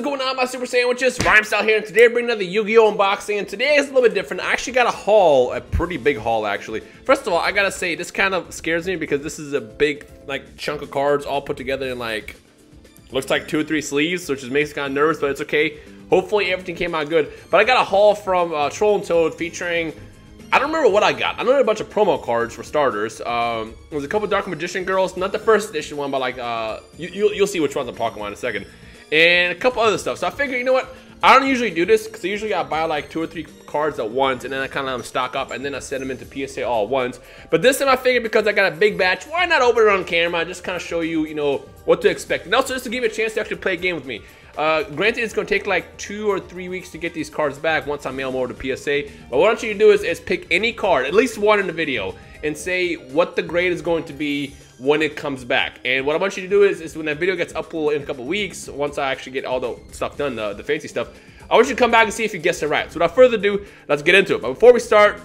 going on, my super sandwiches? Rhymestyle here, and today I bring another Yu-Gi-Oh unboxing, and today is a little bit different. I actually got a haul, a pretty big haul actually. First of all, I gotta say, this kind of scares me because this is a big like chunk of cards all put together in like, looks like 2 or 3 sleeves, which just makes me kind of nervous, but it's okay. Hopefully everything came out good. But I got a haul from Troll and Toad featuring, I don't remember what I got. I know there are a bunch of promo cards for starters. There's a couple Dark Magician girls, not the first edition one, but like you'll see which ones I'm talking about in a second, and a couple other stuff. So I figured, you know what? I don't usually do this because I usually I buy like 2 or 3 cards at once, and then I kind of let them stock up, and then I send them into PSA all at once. But this time I figured because I got a big batch, why not open it on camera? Just kind of show you, you know, what to expect, and also just to give you a chance to actually play a game with me. Granted, it's going to take like 2 or 3 weeks to get these cards back once I mail them over to PSA. But what I want you to do is pick any card, at least one in the video, and say what the grade is going to be when it comes back. And what I want you to do is when that video gets uploaded in a couple weeks, once I actually get all the stuff done, the fancy stuff, I want you to come back and see if you guessed it right. So without further ado, let's get into it. But before we start,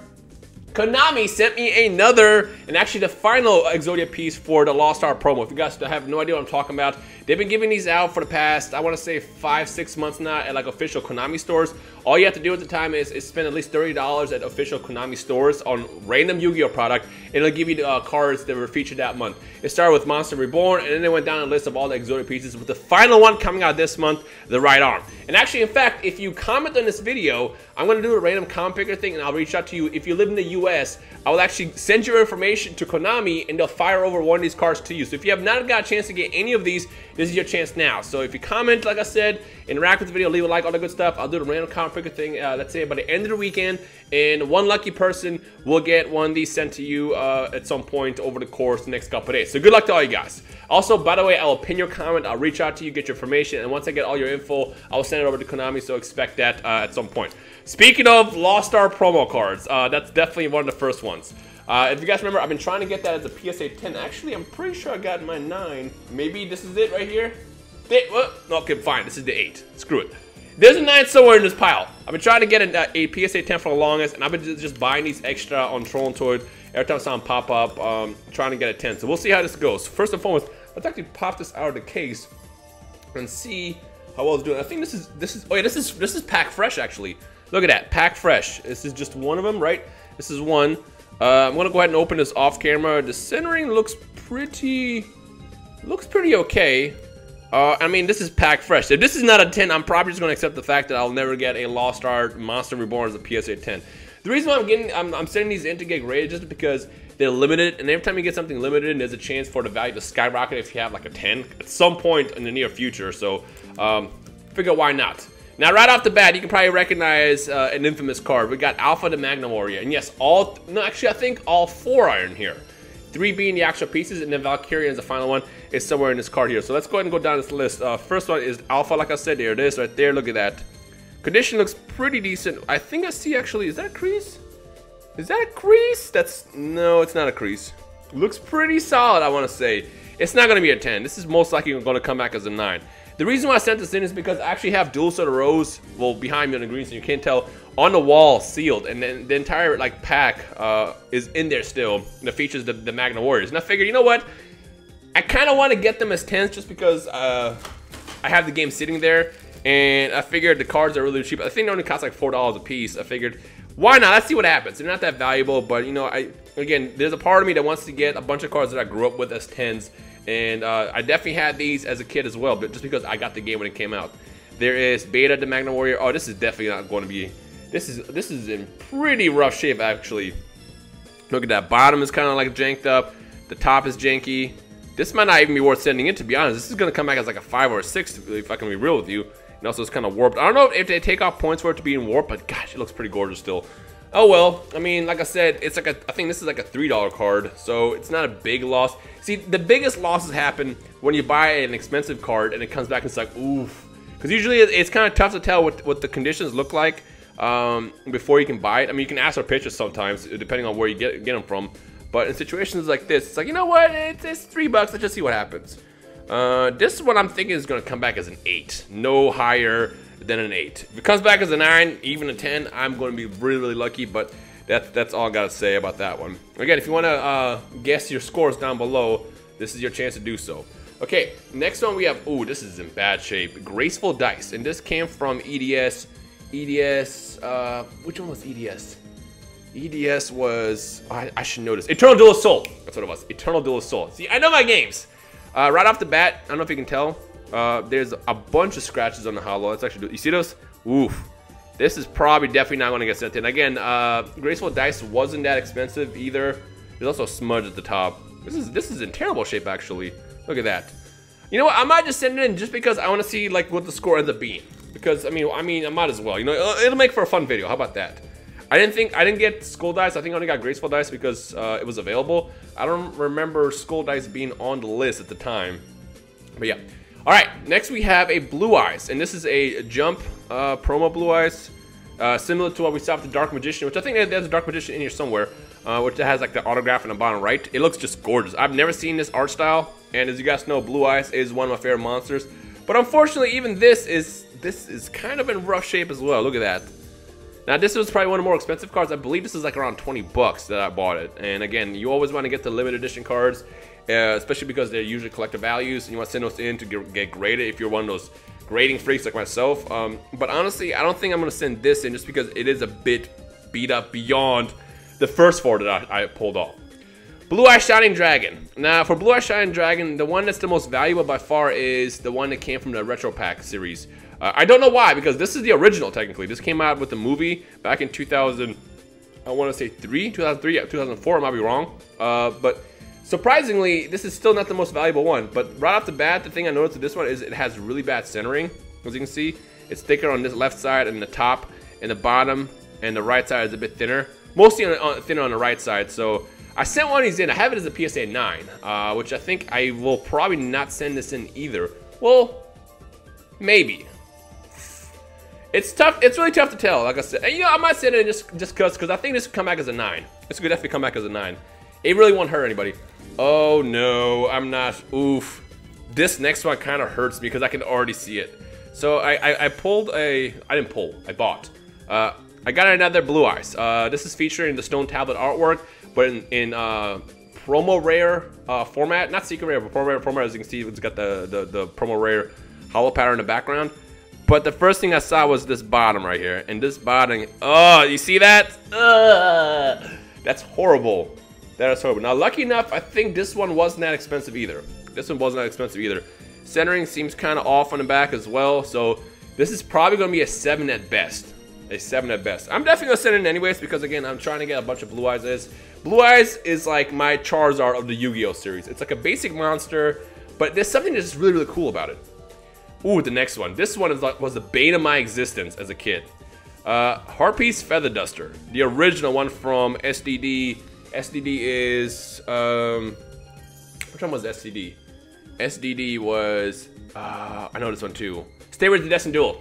Konami sent me another, and actually the final Exodia piece for the Lost Star promo. If you guys have no idea what I'm talking about, they've been giving these out for the past, I want to say 5-6 months now at like official Konami stores. All you have to do at the time is spend at least $30 at official Konami stores on random Yu-Gi-Oh product, and it'll give you the cards that were featured that month. It started with Monster Reborn, and then they went down a list of all the Exodia pieces, with the final one coming out this month, the Right Arm. And actually, in fact, if you comment on this video, I'm going to do a random comment picker thing, and I'll reach out to you. If you live in the US, I will actually send your information to Konami, and they'll fire over one of these cards to you. So if you have not got a chance to get any of these, this is your chance now. So if you comment, like I said, interact with the video, leave a like, all the good stuff, I'll do the random comment picker thing, let's say by the end of the weekend, and one lucky person will get one of these sent to you at some point over the course of the next couple of days. So good luck to all you guys. Also, by the way, I'll pin your comment, I'll reach out to you, get your information, and once I get all your info, I'll send it over to Konami, so expect that at some point. Speaking of Lost Star promo cards, that's definitely one of the first ones. If you guys remember, I've been trying to get that as a PSA 10. Actually, I'm pretty sure I got my 9. Maybe this is it right here. Okay, fine, this is the 8. Screw it. There's a 9 somewhere in this pile. I've been trying to get a PSA 10 for the longest, and I've been just buying these extra on Troll and Toad every time I saw them pop up, trying to get a 10. So we'll see how this goes. First and foremost, let's actually pop this out of the case and see how well it's doing. I think this is pack fresh actually. Look at that, pack fresh. This is just one of them, right? This is one. I'm gonna go ahead and open this off camera. The centering looks pretty okay. I mean, this is pack fresh. If this is not a 10, I'm probably just gonna accept the fact that I'll never get a Lost Art Monster Reborn as a PSA 10. The reason why I'm sending these in to get graded just because they're limited, and every time you get something limited, there's a chance for the value to skyrocket if you have like a 10 at some point in the near future. So, figure why not. Now, right off the bat, you can probably recognize an infamous card. We got Alpha the Magnum Warrior, and yes, actually, I think all 4 are in here. 3 being the actual pieces, and then Valkyria is the final one, is somewhere in this card here. So let's go ahead and go down this list. First one is Alpha, like I said, there it is, right there. Look at that. Condition looks pretty decent. I think I see actually, is that a crease? Is that a crease? No, it's not a crease. Looks pretty solid, I want to say. It's not going to be a 10. This is most likely going to come back as a 9. The reason why I sent this in is because I actually have dual set of rows, well, behind me on the green, so you can't tell, on the wall, sealed, and then the entire like pack is in there still, and it features the Magnum Warriors. And I figured, you know what, I kind of want to get them as 10s just because I have the game sitting there, and I figured the cards are really cheap. I think they only cost like $4 a piece. I figured, why not? Let's see what happens. They're not that valuable, but you know, again, there's a part of me that wants to get a bunch of cards that I grew up with as 10s. And I definitely had these as a kid as well, but just because I got the game when it came out. There is Beta the Magnum Warrior. Oh, this is definitely not going to be. This is in pretty rough shape actually. Look at that. Bottom is kind of like janked up. The top is janky. This might not even be worth sending in, to be honest. This is going to come back as like a 5 or a 6 if I can be real with you. And also it's kind of warped. I don't know if they take off points for it to be in warp, but gosh, it looks pretty gorgeous still. Oh well, I mean, like I said, it's like I think this is like a $3 card, so it's not a big loss. See, the biggest losses happen when you buy an expensive card and it comes back and it's like, oof. Because usually it's kind of tough to tell what the conditions look like before you can buy it. I mean, you can ask for pictures sometimes, depending on where you get them from. But in situations like this, it's like, you know what, it's $3, let's just see what happens. This is what I'm thinking is going to come back as an 8. No higher than an 8. If it comes back as a 9, even a 10, I'm going to be really, really lucky, but that's all I got to say about that one. Again, if you want to guess your scores down below, this is your chance to do so. Okay, next one we have, ooh, this is in bad shape. Graceful Dice, and this came from EDS. Which one was EDS? EDS was, oh, I should know this. Eternal Duel of Soul. That's what it was. Eternal Duel of Soul. See, I know my games. Right off the bat, I don't know if you can tell. There's a bunch of scratches on the hollow. Let's actually do. You see those? Oof. This is probably definitely not going to get sent in. Again, Graceful Dice wasn't that expensive either. There's also a smudge at the top. This is in terrible shape actually. Look at that. You know what? I might just send it in just because I want to see like what the score ends up being. Because I mean, I might as well. You know, it'll make for a fun video. How about that? I didn't get Skull Dice. I think I only got Graceful Dice because it was available. I don't remember Skull Dice being on the list at the time. But yeah. All right. Next we have a Blue Eyes, and this is a Jump promo Blue Eyes, similar to what we saw with the Dark Magician, which I think there's a Dark Magician in here somewhere, which has like the autograph in the bottom right. It looks just gorgeous. I've never seen this art style, and as you guys know, Blue Eyes is one of my favorite monsters. But unfortunately, even this is kind of in rough shape as well. Look at that. Now this was probably one of the more expensive cards. I believe this is like around 20 bucks that I bought it. And again, you always want to get the limited edition cards, especially because they're usually collector values, and you want to send those in to get graded if you're one of those grading freaks like myself. But honestly, I don't think I'm going to send this in just because it is a bit beat up beyond the first four that I pulled off. Blue Eye Shining Dragon. Now for Blue Eye Shining Dragon, the one that's the most valuable by far is the one that came from the Retro Pack series. I don't know why, because this is the original technically. This came out with the movie back in 2000, I want to say 2003, yeah, 2004, I might be wrong. But surprisingly, this is still not the most valuable one. But right off the bat, the thing I noticed with this one is it has really bad centering. As you can see, it's thicker on this left side and the top, and the bottom and the right side is a bit thinner. Mostly thinner on the right side. So I sent one of these in. I have it as a PSA 9, which I think I will probably not send this in either. Well, maybe. It's tough. It's really tough to tell. Like I said, and, you know, I might send it in just because I think this could come back as a 9. This could definitely come back as a 9. It really won't hurt anybody. Oh no, I'm not. Oof. This next one kind of hurts me because I can already see it. So I pulled a. I didn't pull. I bought. I got another Blue Eyes. This is featuring the stone tablet artwork, but in promo rare format, not secret rare, but promo rare. As you can see, it's got the promo rare hollow pattern in the background. But the first thing I saw was this bottom right here, and this bottom. Oh, you see that? That's horrible. That is horrible. Now, lucky enough, I think this one wasn't that expensive either. This one wasn't that expensive either. Centering seems kind of off on the back as well, so this is probably going to be a 7 at best. A 7 at best. I'm definitely going to send it in anyways because, again, I'm trying to get a bunch of Blue Eyes. Blue Eyes is like my Charizard of the Yu-Gi-Oh series. It's like a basic monster, but there's something that's really, really cool about it. Ooh, the next one. This one was the bane of my existence as a kid. Harpies Feather Duster. The original one from SDD. SDD is... which one was SDD? SDD was... I know this one too. Stay with the Destined Duel.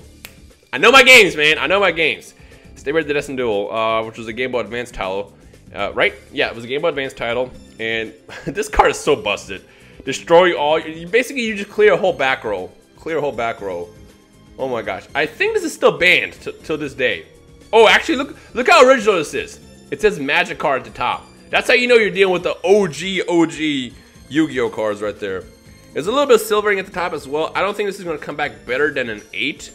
I know my games, man. I know my games. Stay with the Destined Duel, which was a Game Boy Advance title. Right? Yeah, it was a Game Boy Advance title. And this card is so busted. Destroy all... Basically, you just clear a whole back row. Clear a whole back row. Oh my gosh. I think this is still banned till this day. Oh, actually, look how original this is. It says Magic card at the top. That's how you know you're dealing with the OG Yu-Gi-Oh cards right there. There's a little bit of silvering at the top as well. I don't think this is going to come back better than an 8.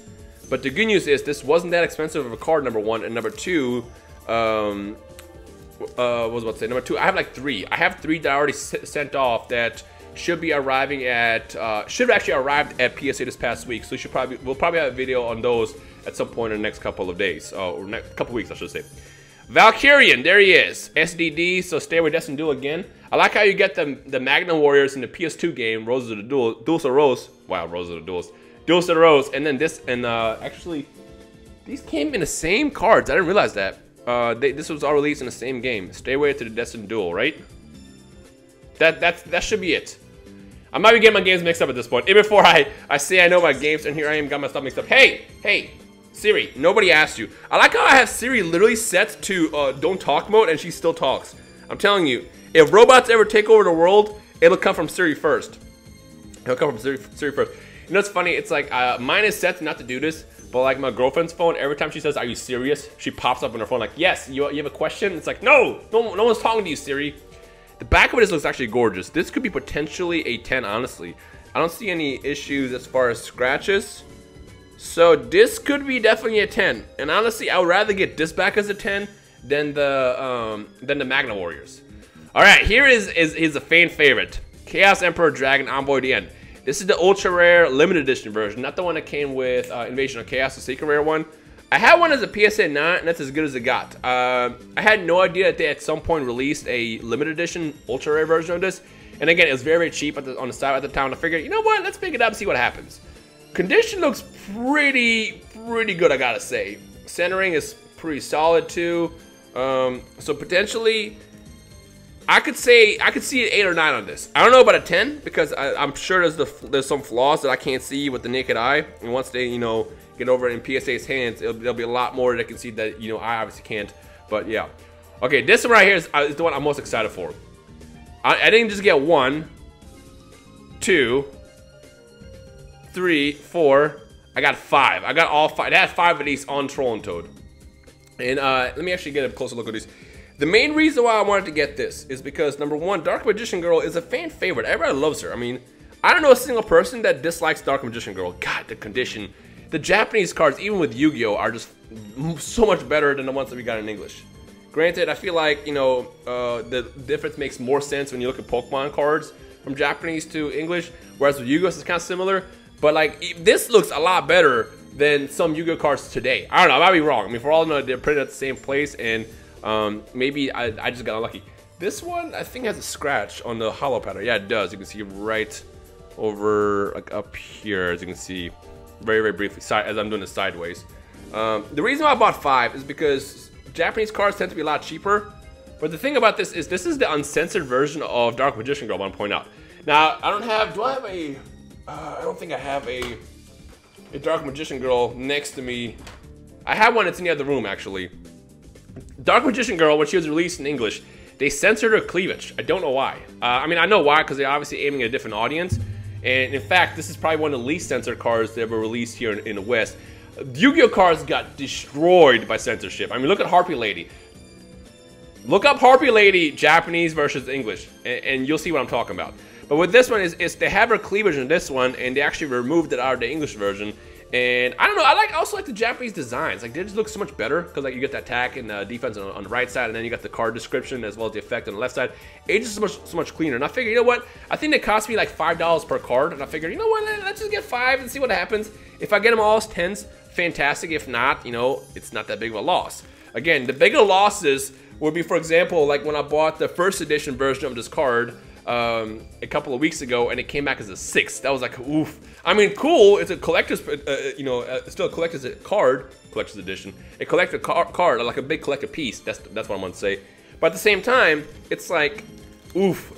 But the good news is this wasn't that expensive of a card, number 1. And number 2, what was I about to say? Number 2, I have like 3. I have 3 that I already sent off that should be arriving at should have actually arrived at PSA this past week. So we'll probably have a video on those at some point in the next couple of days, or next couple weeks, I should say. Valkyrian, there he is. SDD, so stay with Destined Duel again. I like how you get the Magnum Warriors in the PS2 game, Roses of the Duels of Rose. Wow, Roses of the Duels. Duels of the Rose, and then this, and actually, these came in the same cards. I didn't realize that. This was all released in the same game. Stay away to the Destined Duel, right? That should be it. I might be getting my games mixed up at this point. Even before I say I know my games, and here I am, got my stuff mixed up. Hey, Siri, nobody asked you. I like how I have Siri literally set to don't talk mode, and she still talks. I'm telling you, if robots ever take over the world, it'll come from Siri first. It'll come from Siri first. You know what's funny? It's like, mine is set not to do this, but like my girlfriend's phone, every time she says, "Are you serious?" she pops up on her phone like, "Yes, you have a question?" It's like, no one's talking to you, Siri. The back of it looks actually gorgeous. This could be potentially a 10, honestly. I don't see any issues as far as scratches. So this could be definitely a 10. And honestly, I would rather get this back as a 10 than the Magna Warriors. All right, here is a fan favorite. Chaos Emperor Dragon Envoy the End. This is the ultra rare limited edition version, not the one that came with Invasion of Chaos, the secret rare one. I had one as a PSA 9, and that's as good as it got. I had no idea that they at some point released a limited edition ultra rare version of this. And again, it was very, very cheap on the site at the time. I figured, you know what, let's pick it up and see what happens. Condition looks pretty good, I gotta say. Centering is pretty solid too. So potentially, I could see an 8 or 9 on this. I don't know about a 10 because I'm sure there's some flaws that I can't see with the naked eye. And once they, you know, get over it in PSA's hands, there'll be a lot more that can see that, you know, I obviously can't. But yeah. Okay, this one right here is the one I'm most excited for. I didn't just get 1, 2, 3, 4. I got 5. I got all 5. They had 5 of these on Troll and Toad. And let me actually get a closer look at these. The main reason why I wanted to get this is because, number one, Dark Magician Girl is a fan favorite. Everybody loves her. I mean, I don't know a single person that dislikes Dark Magician Girl. God, the condition. The Japanese cards, even with Yu-Gi-Oh, are just so much better than the ones that we got in English. Granted, I feel like, you know, the difference makes more sense when you look at Pokemon cards from Japanese to English, whereas with Yu-Gi-Oh, it's kind of similar. But, like, this looks a lot better than some Yu-Gi-Oh cards today. I don't know, I might be wrong. I mean, for all I know, they're printed at the same place, and maybe I just got unlucky. This one, I think, has a scratch on the hollow pattern. Yeah, it does. You can see right over, like, up here, as you can see, very, very briefly, as I'm doing this sideways. The reason why I bought 5 is because Japanese cards tend to be a lot cheaper. But the thing about this is the uncensored version of Dark Magician Girl, I want to point out. Now, I don't have, do I have a, I don't think I have a Dark Magician Girl next to me. I have one that's in the other room, actually. Dark Magician Girl, when she was released in English, they censored her cleavage. I don't know why. I mean, I know why, because they're obviously aiming at a different audience. And in fact, this is probably one of the least censored cards that ever released here in the West. Yu-Gi-Oh cards got destroyed by censorship. I mean, look at Harpy Lady. Look up Harpy Lady, Japanese versus English, and you'll see what I'm talking about. But with this one, is they have her cleavage in this one, and they actually removed it out of the English version. And I don't know, I also like the Japanese designs. Like, they just look so much better, because like you get the attack and defense on the right side, and then you got the card description as well as the effect on the left side. It's just so much cleaner. And I figured, you know what? I think they cost me like $5 per card, and I figured, you know what? Let's just get 5 and see what happens. If I get them all as 10s, fantastic. If not, you know, it's not that big of a loss. Again, the bigger losses would be, for example, like when I bought the first edition version of this card a couple of weeks ago, and it came back as a 6. That was like, oof. I mean, cool. It's a collector's, you know, it's still a collector's card, collector's edition. A collector card, like a big collector piece. That's what I'm gonna say. But at the same time, it's like, oof.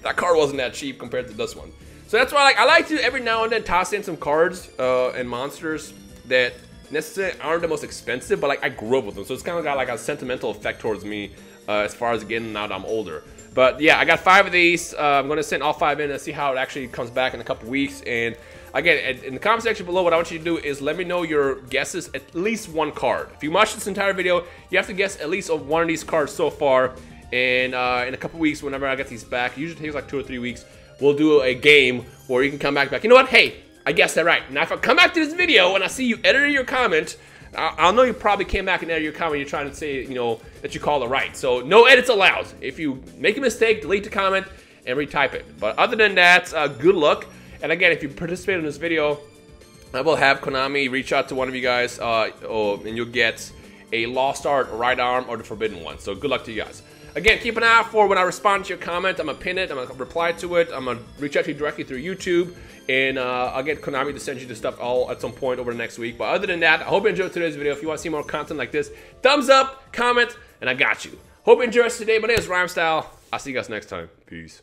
That card wasn't that cheap compared to this one. So that's why I like to every now and then toss in some cards and monsters that necessarily aren't the most expensive, but like I grew up with them, so it's kind of got like a sentimental effect towards me as far as getting now that I'm older. But yeah, I got 5 of these. I'm going to send all 5 in and see how it actually comes back in a couple weeks. And again, in the comment section below, what I want you to do is let me know your guesses, at least 1 card. If you watch this entire video, you have to guess at least one of these cards so far. And in a couple weeks, whenever I get these back, it usually takes like 2 or 3 weeks, we'll do a game where you can come back. You know what? Hey, I guessed that right. Now, if I come back to this video and I see you edited your comment, I'll know you probably came back and edited your comment. You're trying to say, you know, that you called it right. So no edits allowed. If you make a mistake, delete the comment and retype it. But other than that, good luck. And again, if you participate in this video, I will have Konami reach out to one of you guys, and you'll get a Lost Art, Right Arm, or the Forbidden one. So good luck to you guys. Again, keep an eye out for when I respond to your comment. I'm going to pin it. I'm going to reply to it. I'm going to reach out to you directly through YouTube. And I'll get Konami to send you the stuff all at some point over the next week. But other than that, I hope you enjoyed today's video. If you want to see more content like this, thumbs up, comment, and I got you. Hope you enjoyed today. My name is Rhymestyle. I'll see you guys next time. Peace.